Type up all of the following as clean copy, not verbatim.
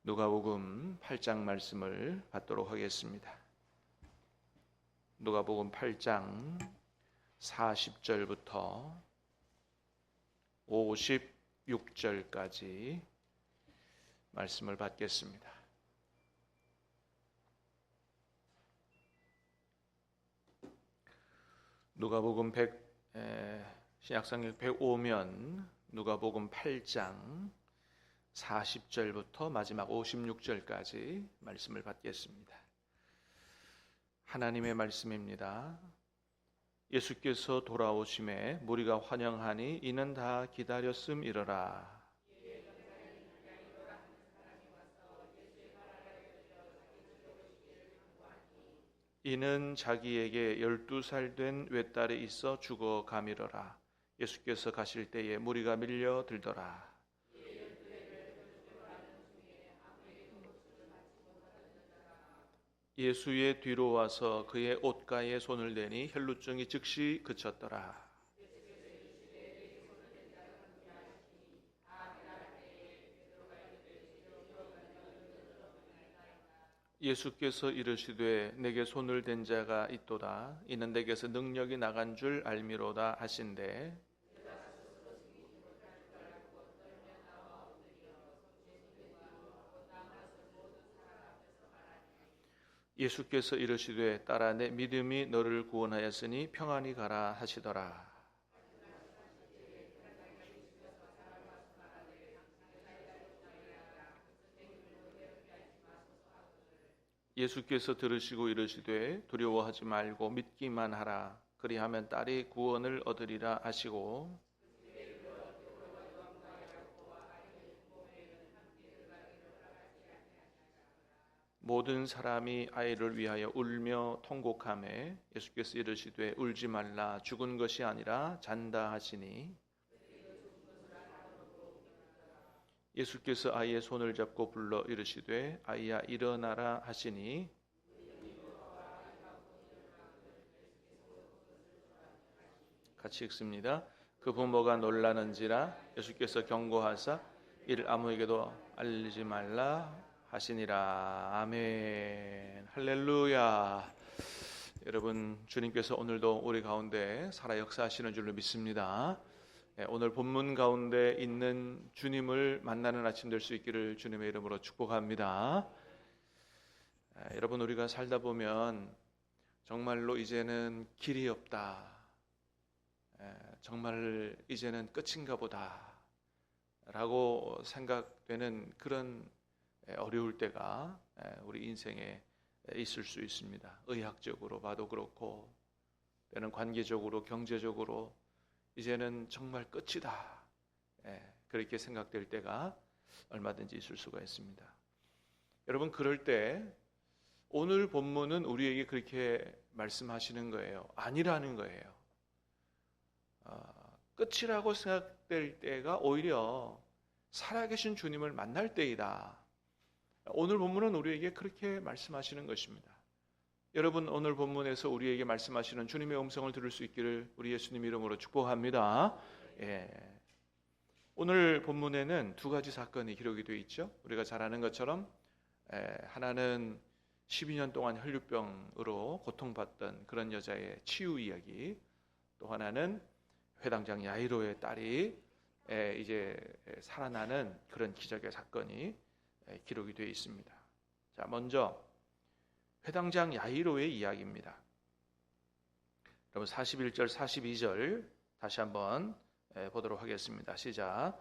누가복음 8장 말씀을 받도록 하겠습니다. 누가복음 8장 40절부터 56절까지 말씀을 받겠습니다. 누가복음 신약성경 105면 누가복음 8장 40절부터 마지막 56절까지 말씀을 받겠습니다. 하나님의 말씀입니다. 예수께서 돌아오심에 무리가 환영하니 이는 다 기다렸음이러라. 이는 자기에게 12살 된 외딸이 있어 죽어가미러라. 예수께서 가실 때에 무리가 밀려들더라. 예수의 뒤로 와서 그의 옷가에 손을 대니 혈루증이 즉시 그쳤더라. 예수께서 이르시되 내게 손을 댄 자가 있도다. 이는 내게서 능력이 나간 줄 알미로다 하신대. 예수께서 이르시되 딸아 내 믿음이 너를 구원하였으니 평안히 가라 하시더라. 예수께서 들으시고 이르시되 두려워하지 말고 믿기만 하라. 그리하면 딸이 구원을 얻으리라 하시고 모든 사람이 아이를 위하여 울며 통곡하매 예수께서 이르시되 울지 말라. 죽은 것이 아니라 잔다 하시니 예수께서 아이의 손을 잡고 불러 이르시되 아이야 일어나라 하시니 같이 읽습니다. 그 부모가 놀라는지라 예수께서 경고하사 이를 아무에게도 알리지 말라 하시니라. 아멘. 할렐루야. 여러분, 주님께서 오늘도 우리 가운데 살아 역사하시는 줄로 믿습니다. 오늘 본문 가운데 있는 주님을 만나는 아침 될 수 있기를 주님의 이름으로 축복합니다. 여러분, 우리가 살다 보면 정말로 이제는 길이 없다. 정말 이제는 끝인가 보다 라고 생각되는 그런 어려울 때가 우리 인생에 있을 수 있습니다. 의학적으로 봐도 그렇고 때는 관계적으로 경제적으로 이제는 정말 끝이다. 그렇게 생각될 때가 얼마든지 있을 수가 있습니다. 여러분 그럴 때 오늘 본문은 우리에게 그렇게 말씀하시는 거예요. 아니라는 거예요. 끝이라고 생각될 때가 오히려 살아계신 주님을 만날 때이다. 오늘 본문은 우리에게 그렇게 말씀하시는 것입니다. 여러분 오늘 본문에서 우리에게 말씀하시는 주님의 음성을 들을 수 있기를 우리 예수님 이름으로 축복합니다. 오늘 본문에는 두 가지 사건이 기록이 되어 있죠. 우리가 잘 아는 것처럼 하나는 12년 동안 혈류병으로 고통받던 그런 여자의 치유 이야기, 또 하나는 회당장 야이로의 딸이 이제 살아나는 그런 기적의 사건이 기록이 되어 있습니다. 자, 먼저 회당장 야이로의 이야기입니다. 여러분 41절 42절 다시 한번 보도록 하겠습니다. 시작.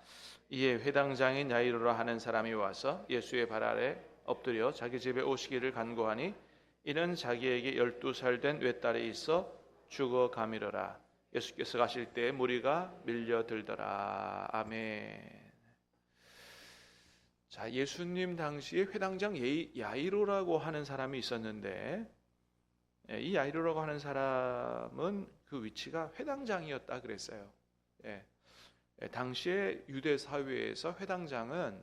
이에 회당장인 야이로라 하는 사람이 와서 예수의 발 아래 엎드려 자기 집에 오시기를 간구하니 이는 자기에게 12살 된 외딸이 있어 죽어가미러라. 예수께서 가실 때 무리가 밀려들더라. 아멘. 자, 예수님 당시에 회당장 야이로라고 하는 사람이 있었는데 이 야이로라고 하는 사람은 그 위치가 회당장이었다 그랬어요. 당시에 유대 사회에서 회당장은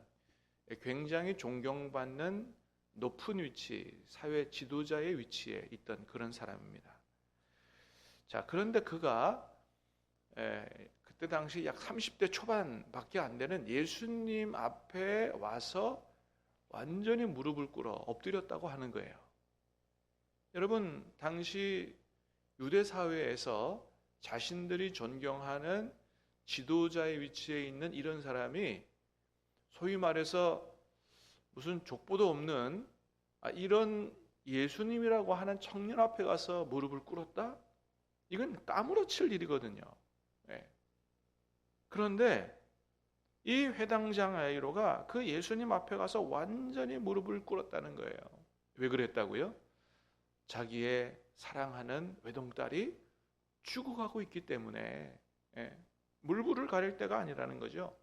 굉장히 존경받는 높은 위치, 사회 지도자의 위치에 있던 그런 사람입니다. 자, 그런데 그가 그때 당시 약 30대 초반밖에 안 되는 예수님 앞에 와서 완전히 무릎을 꿇어 엎드렸다고 하는 거예요. 여러분, 당시 유대 사회에서 자신들이 존경하는 지도자의 위치에 있는 이런 사람이 소위 말해서 무슨 족보도 없는 이런 예수님이라고 하는 청년 앞에 가서 무릎을 꿇었다? 이건 까무러칠 일이거든요. 예. 그런데 이 회당장 야이로가 그 예수님 앞에 가서 완전히 무릎을 꿇었다는 거예요. 왜 그랬다고요? 자기의 사랑하는 외동딸이 죽어가고 있기 때문에 물불을 가릴 때가 아니라는 거죠.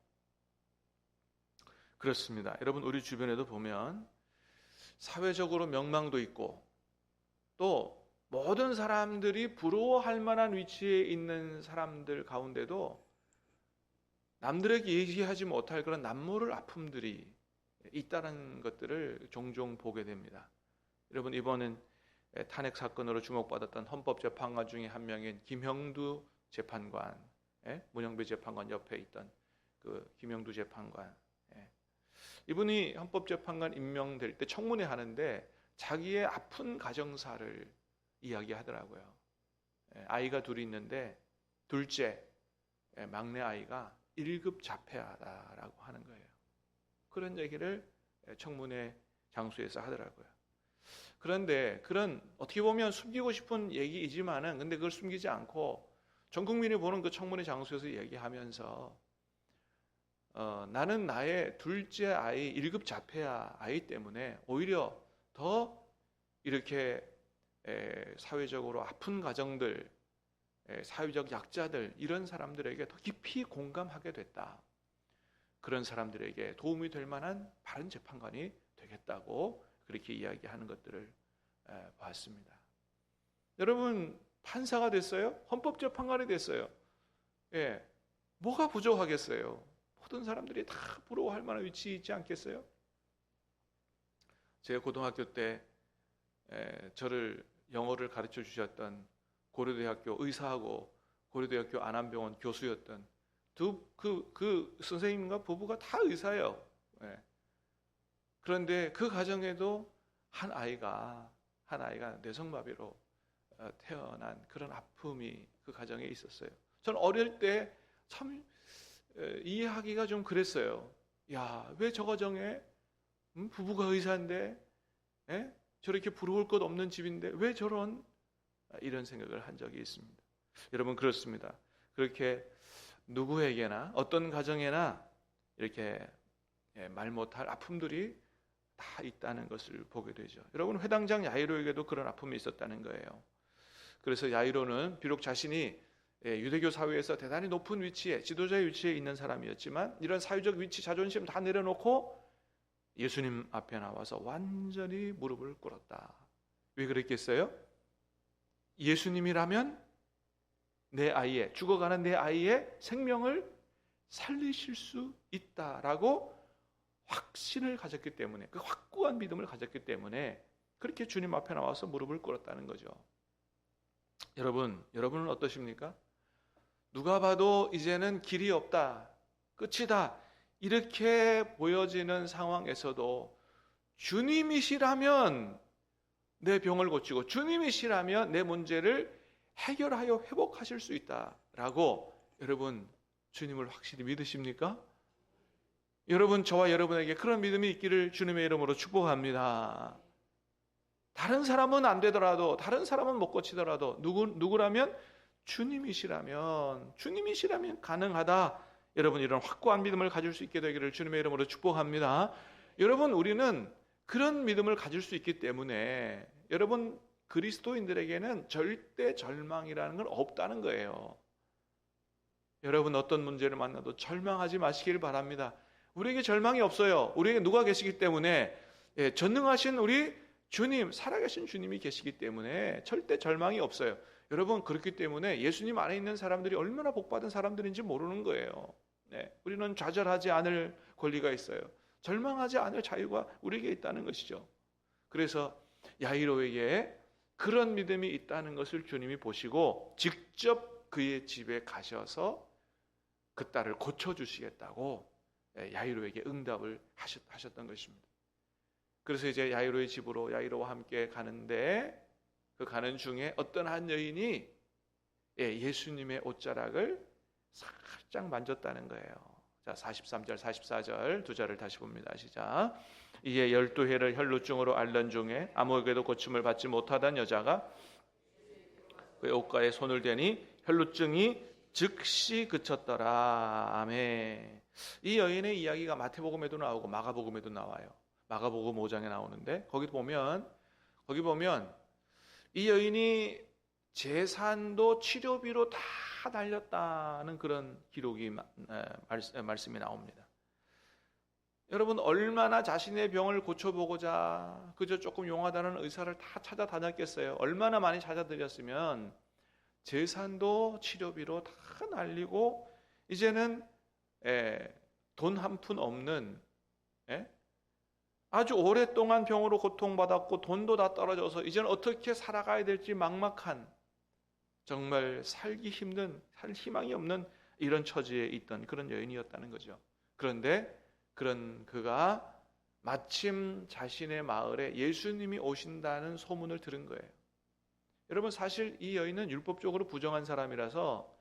그렇습니다. 여러분, 우리 주변에도 보면 사회적으로 명망도 있고 또 모든 사람들이 부러워할 만한 위치에 있는 사람들 가운데도 남들에게 얘기하지 못할 그런 남모를 아픔들이 있다는 것들을 종종 보게 됩니다. 여러분, 이번엔 탄핵 사건으로 주목받았던 헌법재판관 중에 한 명인 김형두 재판관, 문영배 재판관 옆에 있던 그 김형두 재판관, 이분이 헌법재판관 임명될 때 청문회 하는데 자기의 아픈 가정사를 이야기하더라고요. 아이가 둘이 있는데 둘째, 막내 아이가 1급 자폐아다라고 하는 거예요. 그런 얘기를 청문회 장소에서 하더라고요. 그런데 그런 어떻게 보면 숨기고 싶은 얘기이지만은 근데 그걸 숨기지 않고 전 국민이 보는 그 청문회 장소에서 얘기하면서 나는 나의 둘째 아이 1급 자폐아 아이 때문에 오히려 더 이렇게 사회적으로 아픈 가정들, 사회적 약자들 이런 사람들에게 더 깊이 공감하게 됐다. 그런 사람들에게 도움이 될 만한 바른 재판관이 되겠다고 그렇게 이야기하는 것들을 봤습니다. 여러분, 판사가 됐어요? 헌법재판관이 됐어요. 뭐가 부족하겠어요? 모든 사람들이 다 부러워할 만한 위치에 있지 않겠어요? 제가 고등학교 때 저를 영어를 가르쳐 주셨던 고려대학교 의사하고 고려대학교 안암병원 교수였던 그 선생님과 부부가 다 의사예요. 그런데 그 가정에도 한 아이가 뇌성마비로 태어난 그런 아픔이 그 가정에 있었어요. 저는 어릴 때 참 이해하기가 좀 그랬어요. 야, 왜 저 가정에 부부가 의사인데 저렇게 부러울 것 없는 집인데 왜 저런 이런 생각을 한 적이 있습니다. 여러분, 그렇습니다. 그렇게 누구에게나 어떤 가정에나 이렇게 말 못할 아픔들이 다 있다는 것을 보게 되죠. 여러분, 회당장 야이로에게도 그런 아픔이 있었다는 거예요. 그래서 야이로는 비록 자신이 유대교 사회에서 대단히 높은 위치에, 지도자의 위치에 있는 사람이었지만 이런 사회적 위치, 자존심 다 내려놓고 예수님 앞에 나와서 완전히 무릎을 꿇었다. 왜 그랬겠어요? 예수님이라면 죽어가는 내 아이의 생명을 살리실 수 있다라고 확신을 가졌기 때문에, 그 확고한 믿음을 가졌기 때문에 그렇게 주님 앞에 나와서 무릎을 꿇었다는 거죠. 여러분은 어떠십니까? 누가 봐도 이제는 길이 없다, 끝이다, 이렇게 보여지는 상황에서도 주님이시라면 내 병을 고치고 주님이시라면 내 문제를 해결하여 회복하실 수 있다라고 여러분 주님을 확실히 믿으십니까? 여러분, 저와 여러분에게 그런 믿음이 있기를 주님의 이름으로 축복합니다. 다른 사람은 안 되더라도, 다른 사람은 못 고치더라도 누구라면 주님이시라면 가능하다. 여러분, 이런 확고한 믿음을 가질 수 있게 되기를 주님의 이름으로 축복합니다. 여러분, 우리는 그런 믿음을 가질 수 있기 때문에 여러분, 그리스도인들에게는 절대 절망이라는 건 없다는 거예요. 여러분, 어떤 문제를 만나도 절망하지 마시길 바랍니다. 우리에게 절망이 없어요. 우리에게 누가 계시기 때문에, 전능하신 우리 주님, 살아계신 주님이 계시기 때문에 절대 절망이 없어요. 여러분, 그렇기 때문에 예수님 안에 있는 사람들이 얼마나 복받은 사람들인지 모르는 거예요. 우리는 좌절하지 않을 권리가 있어요. 절망하지 않을 자유가 우리에게 있다는 것이죠. 그래서 야이로에게 그런 믿음이 있다는 것을 주님이 보시고 직접 그의 집에 가셔서 그 딸을 고쳐주시겠다고 야이로에게 응답을 하셨던 것입니다. 그래서 이제 야이로의 집으로 야이로와 함께 가는데 그 가는 중에 어떤 한 여인이 예수님의 옷자락을 살짝 만졌다는 거예요. 자, 43절 44절 두 절을 다시 봅니다. 시작. 이에 12해를 혈루증으로 앓는 중에 아무에게도 고침을 받지 못하던 여자가 그의 옷가에 손을 대니 혈루증이 즉시 그쳤더라. 아멘. 이 여인의 이야기가 마태복음에도 나오고 마가복음에도 나와요. 마가복음 5장에 나오는데 거기 보면 이 여인이 재산도 치료비로 다 날렸다는 그런 기록이 말씀이 나옵니다. 여러분 얼마나 자신의 병을 고쳐보고자 그저 조금 용하다는 의사를 다 찾아다녔겠어요. 얼마나 많이 찾아드렸으면 재산도 치료비로 다 날리고 이제는 돈 한 푼 없는 아주 오랫동안 병으로 고통받았고 돈도 다 떨어져서 이제는 어떻게 살아가야 될지 막막한 정말 살기 힘든 살 희망이 없는 이런 처지에 있던 그런 여인이었다는 거죠. 그런데 그런 그가 마침 자신의 마을에 예수님이 오신다는 소문을 들은 거예요. 여러분 사실 이 여인은 율법적으로 부정한 사람이라서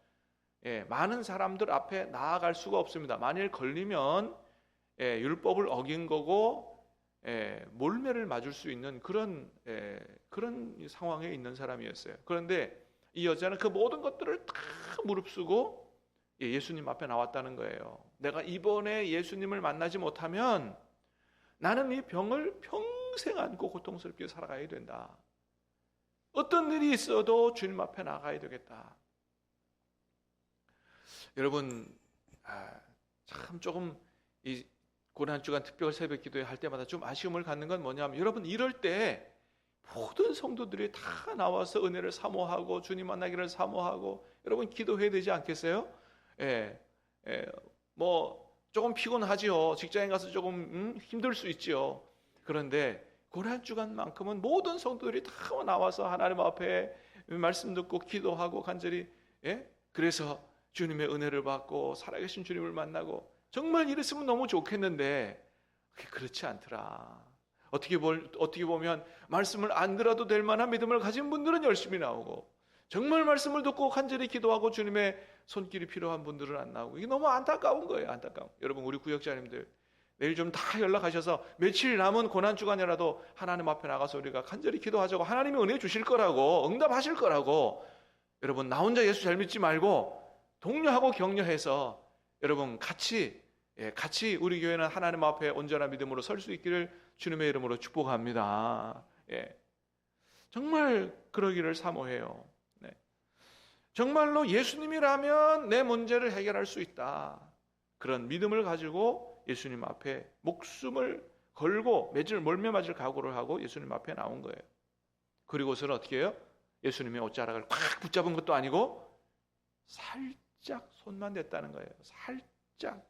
많은 사람들 앞에 나아갈 수가 없습니다. 만일 걸리면 율법을 어긴 거고 몰매를 맞을 수 있는 그런 상황에 있는 사람이었어요. 그런데 이 여자는 그 모든 것들을 다 무릅쓰고 예수님 앞에 나왔다는 거예요. 내가 이번에 예수님을 만나지 못하면 나는 이 병을 평생 안고 고통스럽게 살아가야 된다. 어떤 일이 있어도 주님 앞에 나가야 되겠다. 여러분 참 조금 이 고난주간 특별 새벽 기도회 할 때마다 좀 아쉬움을 갖는 건 뭐냐면 여러분 이럴 때 모든 성도들이 다 나와서 은혜를 사모하고 주님 만나기를 사모하고 여러분 기도해야 되지 않겠어요? 뭐 조금 피곤하지요. 직장에 가서 조금 힘들 수 있지요. 그런데 고난주간만큼은 모든 성도들이 다 나와서 하나님 앞에 말씀 듣고 기도하고 간절히 그래서 주님의 은혜를 받고 살아계신 주님을 만나고 정말 이랬으면 너무 좋겠는데 그렇지 않더라. 어떻게 보면 말씀을 안 들어도 될 만한 믿음을 가진 분들은 열심히 나오고 정말 말씀을 듣고 간절히 기도하고 주님의 손길이 필요한 분들은 안 나오고 이게 너무 안타까운 거예요. 안타까운. 여러분 우리 구역자님들 내일 좀 다 연락하셔서 며칠 남은 고난주간이라도 하나님 앞에 나가서 우리가 간절히 기도하자고 하나님이 은혜 주실 거라고 응답하실 거라고 여러분 나 혼자 예수 잘 믿지 말고 독려하고 격려해서 여러분 같이 우리 교회는 하나님 앞에 온전한 믿음으로 설 수 있기를 주님의 이름으로 축복합니다. 정말 그러기를 사모해요. 정말로 예수님이라면 내 문제를 해결할 수 있다. 그런 믿음을 가지고 예수님 앞에 목숨을 걸고 몰매 맞을 각오를 하고 예수님 앞에 나온 거예요. 그리고서는 어떻게 해요? 예수님의 옷자락을 꽉 붙잡은 것도 아니고 살짝 손만 댔다는 거예요. 살짝.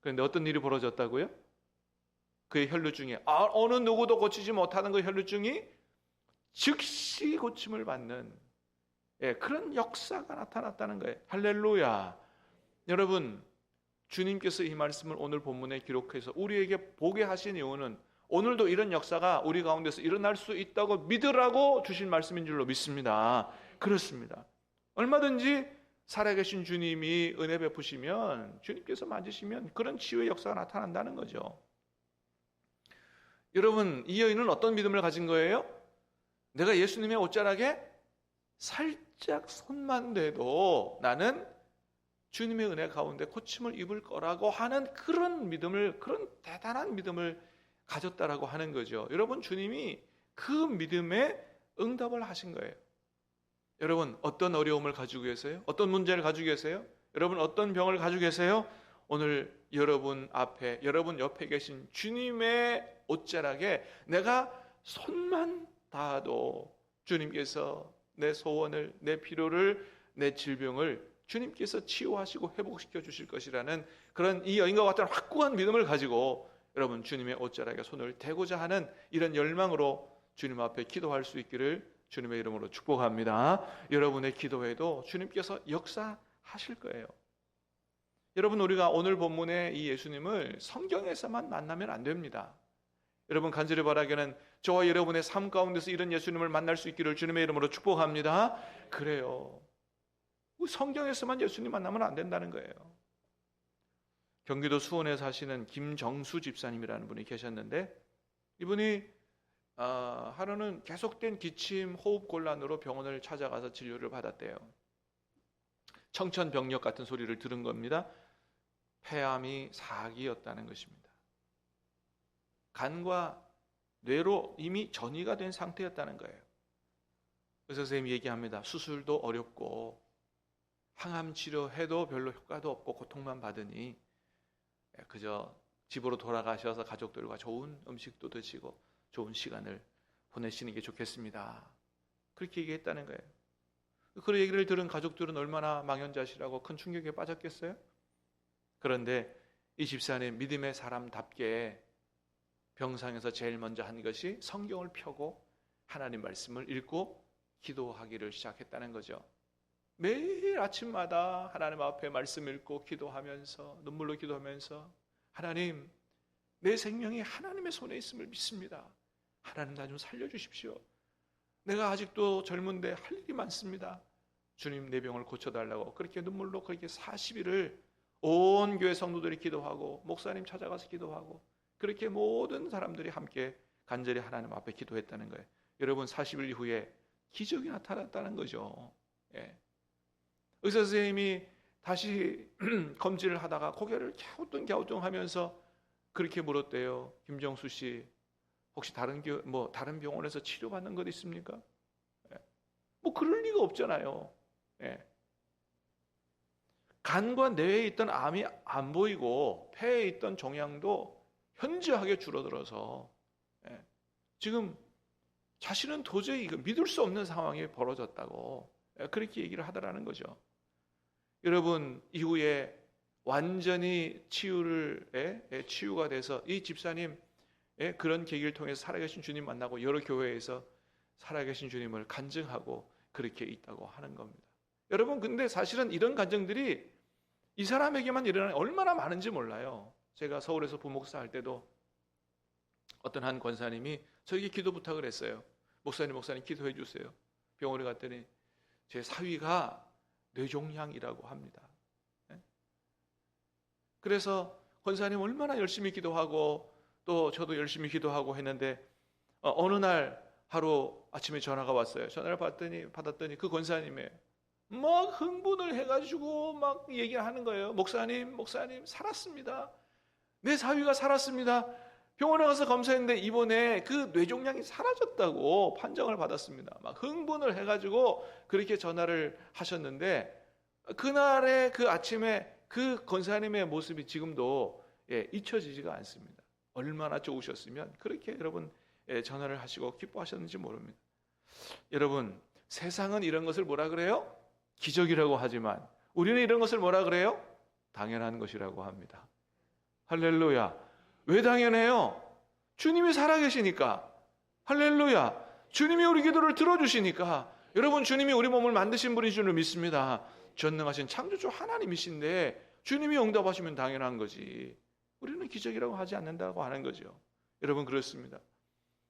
그런데 어떤 일이 벌어졌다고요? 그의 혈루증이 어느 누구도 고치지 못하는 그 혈루증이 즉시 고침을 받는 그런 역사가 나타났다는 거예요. 할렐루야. 여러분 주님께서 이 말씀을 오늘 본문에 기록해서 우리에게 보게 하신 이유는 오늘도 이런 역사가 우리 가운데서 일어날 수 있다고 믿으라고 주신 말씀인 줄로 믿습니다. 그렇습니다. 얼마든지 살아계신 주님이 은혜 베푸시면 주님께서 만지시면 그런 치유의 역사가 나타난다는 거죠. 여러분 이 여인은 어떤 믿음을 가진 거예요? 내가 예수님의 옷자락에 살짝 손만 대도 나는 주님의 은혜 가운데 고침을 입을 거라고 하는 그런 믿음을 그런 대단한 믿음을 가졌다라고 하는 거죠. 여러분 주님이 그 믿음에 응답을 하신 거예요. 여러분 어떤 어려움을 가지고 계세요? 어떤 문제를 가지고 계세요? 여러분 어떤 병을 가지고 계세요? 오늘 여러분 앞에 여러분 옆에 계신 주님의 옷자락에 내가 손만 닿아도 주님께서 내 소원을 내 필요를 내 질병을 주님께서 치유하시고 회복시켜 주실 것이라는 그런 이 여인과 같은 확고한 믿음을 가지고 여러분 주님의 옷자락에 손을 대고자 하는 이런 열망으로 주님 앞에 기도할 수 있기를 주님의 이름으로 축복합니다. 여러분의 기도에도 주님께서 역사하실 거예요. 여러분 우리가 오늘 본문의 이 예수님을 성경에서만 만나면 안 됩니다. 여러분 간절히 바라기는 저와 여러분의 삶 가운데서 이런 예수님을 만날 수 있기를 주님의 이름으로 축복합니다. 그래요. 성경에서만 예수님 만나면 안 된다는 거예요. 경기도 수원에 사시는 김정수 집사님이라는 분이 계셨는데, 이분이 하루는 계속된 기침, 호흡 곤란으로 병원을 찾아가서 진료를 받았대요. 청천벽력 같은 소리를 들은 겁니다. 폐암이 4기였다는 것입니다. 간과 뇌로 이미 전이가 된 상태였다는 거예요. 그래서 선생님이 얘기합니다. 수술도 어렵고 항암 치료해도 별로 효과도 없고 고통만 받으니 그저 집으로 돌아가셔서 가족들과 좋은 음식도 드시고 좋은 시간을 보내시는 게 좋겠습니다. 그렇게 얘기했다는 거예요. 그 얘기를 들은 가족들은 얼마나 망연자실하고 큰 충격에 빠졌겠어요? 그런데 이 집사님 믿음의 사람답게 병상에서 제일 먼저 한 것이 성경을 펴고 하나님 말씀을 읽고 기도하기를 시작했다는 거죠. 매일 아침마다 하나님 앞에 말씀 읽고 기도하면서 눈물로 기도하면서 하나님, 내 생명이 하나님의 손에 있음을 믿습니다. 하나님 나 좀 살려주십시오. 내가 아직도 젊은데 할 일이 많습니다. 주님 내 병을 고쳐달라고 그렇게 눈물로 그렇게 40일을 온 교회 성도들이 기도하고 목사님 찾아가서 기도하고 그렇게 모든 사람들이 함께 간절히 하나님 앞에 기도했다는 거예요. 여러분 40일 이후에 기적이 나타났다는 거죠. 예. 의사 선생님이 다시 검진을 하다가 고개를 갸우뚱하면서 그렇게 물었대요. 김정수 씨, 혹시 다른 병원에서 치료받는 것 있습니까? 예. 뭐 그럴 리가 없잖아요. 예. 간과 뇌에 있던 암이 안 보이고 폐에 있던 종양도 현저하게 줄어들어서 지금 자신은 도저히 믿을 수 없는 상황이 벌어졌다고 그렇게 얘기를 하더라는 거죠. 여러분 이후에 완전히 치유가 돼서 이 집사님 그런 계기를 통해서 살아계신 주님 만나고 여러 교회에서 살아계신 주님을 간증하고 그렇게 있다고 하는 겁니다. 여러분 근데 사실은 이런 간증들이 이 사람에게만 일어나는 얼마나 많은지 몰라요. 제가 서울에서 부목사 할 때도 어떤 한 권사님이 저에게 기도 부탁을 했어요. 목사님 기도해 주세요. 병원에 갔더니 제 사위가 뇌종양이라고 합니다. 그래서 권사님 얼마나 열심히 기도하고 또 저도 열심히 기도하고 했는데 어느 날 하루 아침에 전화가 왔어요. 전화를 받았더니 그 권사님이 막 흥분을 해가지고 막 얘기하는 거예요. 목사님 살았습니다. 내 사위가 살았습니다. 병원에 가서 검사했는데 이번에 그 뇌종양이 사라졌다고 판정을 받았습니다. 막 흥분을 해가지고 그렇게 전화를 하셨는데 그날의 그 아침에 그 권사님의 모습이 지금도 잊혀지지가 않습니다. 얼마나 좋으셨으면 그렇게 여러분 전화를 하시고 기뻐하셨는지 모릅니다. 여러분 세상은 이런 것을 뭐라 그래요? 기적이라고 하지만 우리는 이런 것을 뭐라 그래요? 당연한 것이라고 합니다. 할렐루야. 왜 당연해요? 주님이 살아계시니까. 할렐루야. 주님이 우리 기도를 들어주시니까. 여러분 주님이 우리 몸을 만드신 분인 줄 믿습니다. 전능하신 창조주 하나님이신데 주님이 응답하시면 당연한 거지. 우리는 기적이라고 하지 않는다고 하는 거죠. 여러분 그렇습니다.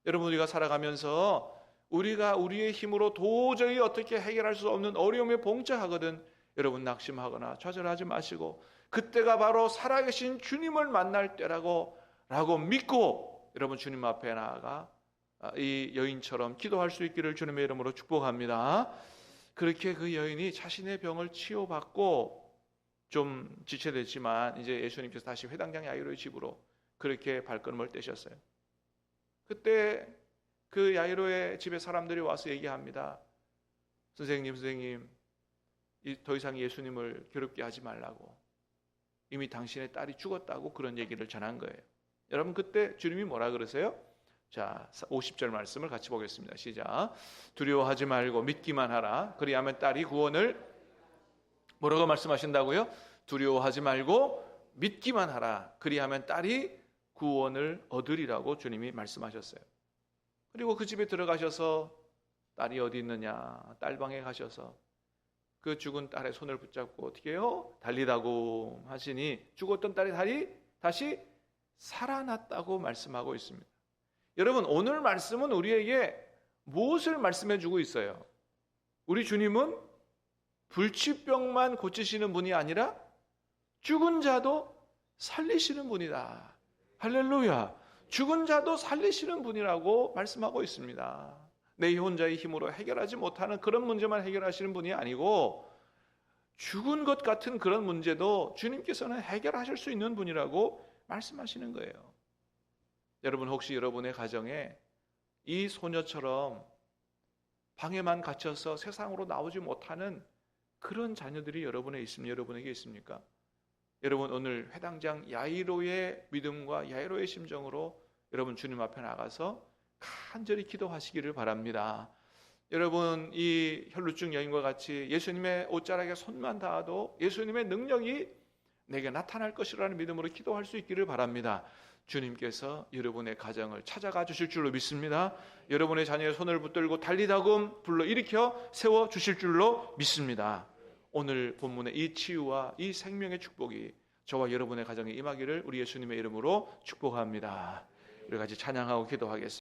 여러분 우리가 살아가면서 우리가 우리의 힘으로 도저히 어떻게 해결할 수 없는 어려움에 봉착하거든 여러분 낙심하거나 좌절하지 마시고 그때가 바로 살아계신 주님을 만날 때라고 믿고 여러분 주님 앞에 나아가 이 여인처럼 기도할 수 있기를 주님의 이름으로 축복합니다. 그렇게 그 여인이 자신의 병을 치유받고 좀 지체됐지만 이제 예수님께서 다시 회당장 야이로의 집으로 그렇게 발걸음을 떼셨어요. 그때 그 야이로의 집에 사람들이 와서 얘기합니다. 선생님 더 이상 예수님을 괴롭게 하지 말라고. 이미 당신의 딸이 죽었다고 그런 얘기를 전한 거예요. 여러분 그때 주님이 뭐라 그러세요? 자 50절 말씀을 같이 보겠습니다. 시작. 두려워하지 말고 믿기만 하라. 그리하면 딸이 구원을 뭐라고 말씀하신다고요? 두려워하지 말고 믿기만 하라. 그리하면 딸이 구원을 얻으리라고 주님이 말씀하셨어요. 그리고 그 집에 들어가셔서 딸이 어디 있느냐 딸방에 가셔서 그 죽은 딸의 손을 붙잡고 어떻게 해요? 달리다고 하시니 죽었던 딸이 다시 살아났다고 말씀하고 있습니다. 여러분, 오늘 말씀은 우리에게 무엇을 말씀해 주고 있어요? 우리 주님은 불치병만 고치시는 분이 아니라 죽은 자도 살리시는 분이다. 할렐루야. 죽은 자도 살리시는 분이라고 말씀하고 있습니다. 내 혼자의 힘으로 해결하지 못하는 그런 문제만 해결하시는 분이 아니고 죽은 것 같은 그런 문제도 주님께서는 해결하실 수 있는 분이라고 말씀하시는 거예요. 여러분, 혹시 여러분의 가정에 이 소녀처럼 방에만 갇혀서 세상으로 나오지 못하는 그런 자녀들이 여러분에게 있습니까? 여러분, 오늘 회당장 야이로의 믿음과 야이로의 심정으로 여러분 주님 앞에 나가서 간절히 기도하시기를 바랍니다. 여러분, 이 혈루증 여인과 같이 예수님의 옷자락에 손만 닿아도 예수님의 능력이 내게 나타날 것이라는 믿음으로 기도할 수 있기를 바랍니다. 주님께서 여러분의 가정을 찾아가 주실 줄로 믿습니다. 여러분의 자녀의 손을 붙들고 달리다금 불러일으켜 세워주실 줄로 믿습니다. 오늘 본문의 이 치유와 이 생명의 축복이 저와 여러분의 가정에 임하기를 우리 예수님의 이름으로 축복합니다. 우리 같이 찬양하고 기도하겠습니다.